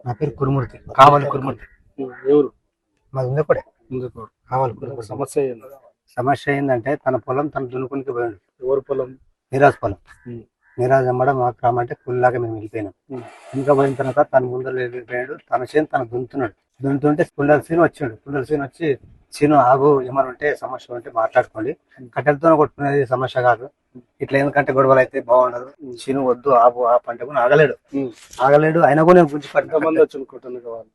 నా పేరు కురుమూర్తి, కావాలి కురుమూర్తి. ఎవరు? మాది ఉందే కూడా ఎందుకు కావాలి కురుమూర్తి. సమస్య ఏంది? సమస్య ఏంటంటే తన పొలం తను దున్నుకునికి పోయాడు. ఎవరు పొలం? నీరాజ్ పొలం. నీరాజ్ అమ్మడం మాకు రామంటే పుల్లాగా మేము వెళ్ళిపోయినాం. ఇంకా పోయిన తర్వాత తన ముందర వెళ్ళిపోయాడు. తన చేను తను దున్నుతుంటే కుండల సీన్ వచ్చాడు. కుండల సీన్ వచ్చి సీను ఆగు, ఏమైనా ఉంటే సమస్య ఉంటే మాట్లాడుకోండి, కట్టెలతో కొట్టుకునేది సమస్య కాదు, ఇట్లా ఎందుకంటే గొడవలు అయితే బాగుండదు, సీను వద్దు ఆపు ఆపు అంటే కూడా ఆగలేడు. అయినా కూడా నేను గుంజి ఎంతమంది వచ్చి అనుకుంటాను కావాలి?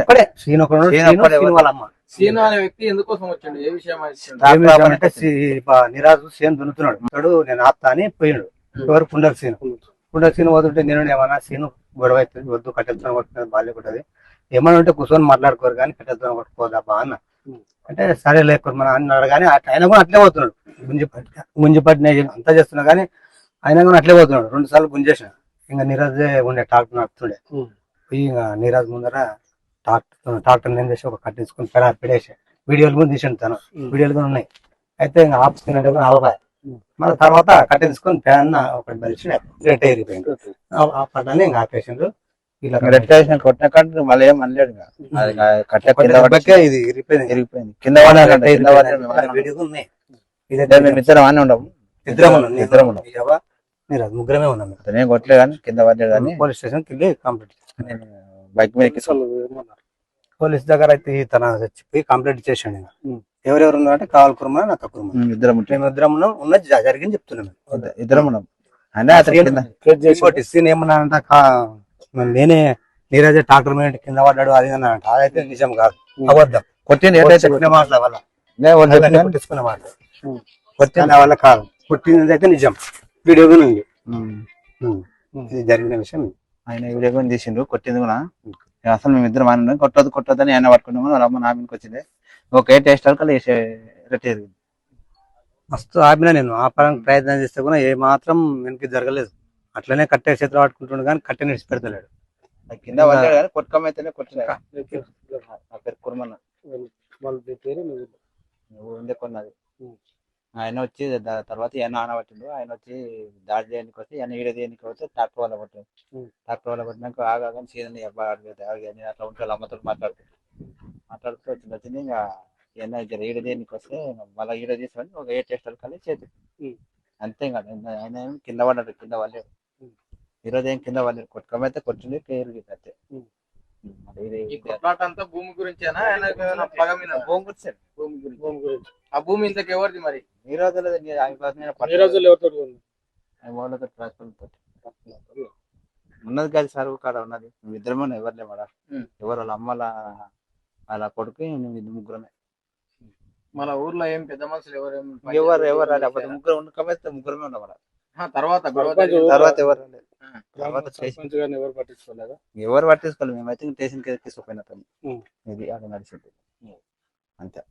ఒక్కడే సీను ఒకడు, సీను వాళ్ళ అమ్మ. సీను అనే వ్యక్తి ఎందుకోసం వచ్చాడు? ఏ విషయం అంటే నీరాజు సేను దున్నుతున్నాడు, నేను ఆపుతా అని పోయినాడు. ఎవరు? కుండల సీను వదులుంటే నేను ఏమన్నా సీను గొడవ అవుతుంది, వద్దు కట్టెలతో కొట్టుకునేది బాగాలేకుంటది, ఏమన్నా ఉంటే కూర్చొని మాట్లాడుకోరు కానీ కట్టెలతో కొట్టుకోదాబా అన్న అంటే సరే లేకపోతే మన అన్నాడు. కానీ ఆయన కూడా అట్లే పోతున్నాడు, గుంజిపట్టిన అంతా చేస్తున్నా కానీ ఆయన కూడా అట్లే పోతున్నాడు. 2 సార్లు గుంజేసిన. ఇంకా నీరాజే ఉండే ట్రాక్టర్ నడుపుతుండే. పోయి ఇంకా నీరాజ్ ముందర ట్రాక్టర్ నేను చేసి ఒక కట్టించుకుని పెడేసి వీడియోలు కూడా తీసాను, తను వీడియోలు కూడా ఉన్నాయి. అయితే ఇంకా ఆపుతున్నట్టు కూడా ఆపాయి. మన తర్వాత కట్టించుకొని ఫ్యాన్ ఒకటి కలిసి రెట్ అయిపోయింది. ఆ పడ్డాన్ని ఇంకా ఆపేసిండ్రు. కొట్టిన కంటే మళ్ళీ ఏం అనలేడు. ఇది ఇరిగిపోయింది కింద ఇద్దరం అని ఉండము, మీరు ముగ్గురమే ఉన్నాం. నేను కొట్టలే కానీ కింద పడ్డాడు కానీ పోలీస్ స్టేషన్కి వెళ్ళి కంప్లీట్ నేను బైక్ మీద పోలీస్ దగ్గర అయితే తన చెప్పి కంప్లీట్ చేసాడు. ఇంకా ఎవరెవరు ఉన్నారంటే కావాలి కుర్మా, నా కుర్మా, ఇద్దరం ఉన్నాం. ఉన్నది జరిగింది చెప్తున్నాం, ఇద్దరం ఉన్నాం. అంటే అతను సీన్ ఏమన్నానంట, నేనే నీరాజే ట్రాక్టర్ మీద కింద పడ్డాడు అది అన్నానంట. అదైతే నిజం కాదు, అబద్ధం. కొట్టిన మాటల వల్ల కొట్టించుకున్న మాట కొట్టిన వల్ల కాదు, కొట్టినది అయితే నిజం. వీడియో కూడా ఉంది, ఇది జరిగిన విషయం. ఆయన వీడియో కూడా తీసిండ్రు, కొట్టింది కూడా. అసలు మేము ఇద్దరం అని కొట్టొద్దు అని ఆయన పట్టుకున్నాము. వాళ్ళ అమ్మ నా మీదకి వచ్చింది. ఒకే టేస్ట్ కల్లా వేసే మస్తు ఆపినా నేను ఆపడానికి ప్రయత్నం చేస్తే కూడా ఏ మాత్రం వెనక్కి జరగలేదు. అట్లనే కట్టే చేతులు పట్టుకుంటుండే కానీ కట్టె నిడిచి పెడతలేడు. కింద పడ్డాడు కానీ కొట్టుకోమైతేనే కొట్టినా. నా పేరు కుర్మన్న, ఉండే కొన్నది. ఆయన వచ్చి తర్వాత ఆయన ఆనబట్టిండు. ఆయన వచ్చి దాడి చేయడానికి వస్తే ఆయన ఈడ చేయడానికి వస్తే ట్రాక్టర్ వల్ల పట్టిండు. ట్రాక్టర్ వల్ల పట్టినాక ఆగాని సీదని అట్లా ఉంటే వాళ్ళ అమ్మతో మాట్లాడుతూ వచ్చింది. ఇంకా ఏదైనా ఈడ చేయడానికి వస్తే మళ్ళీ ఈడ తీసుకొని ఒక 7 టెస్టులు కలిసి చేతి అంతే. ఇంకా ఆయన కింద పడ్డాడు, కింద వాళ్ళేడు. ఈరోజు ఏం కింద వాళ్ళు కొట్టుకోమైతే కొట్టింది పేరు అంతే. భూమి గురించేనా? భూమి గురించి. ఆ భూమి ఇంతకు ఎవరిది మరి? ఈ రోజుల్లో ఉన్నది కాదు సార్, కాడ ఉన్నది. మేము ఇద్దరమే ఎవరులే మేడ, ఎవరు వాళ్ళ అమ్మల వాళ్ళ కొడుకు ముగ్గురమే. మన ఊర్లో ఏం పెద్ద మనుషులు ఎవరు ముగ్గురు ఉండకపోతే ముగ్గురమే ఉన్నాం మేడం. తర్వాత ఎవరు ఎవరు పట్టించుకోలేదా? ఎవరు పట్టించుకోలేదు. మేమైతే స్టేషన్కి తీసుకుపోయినా ఇది అక్కడ నడిచింది అంతే.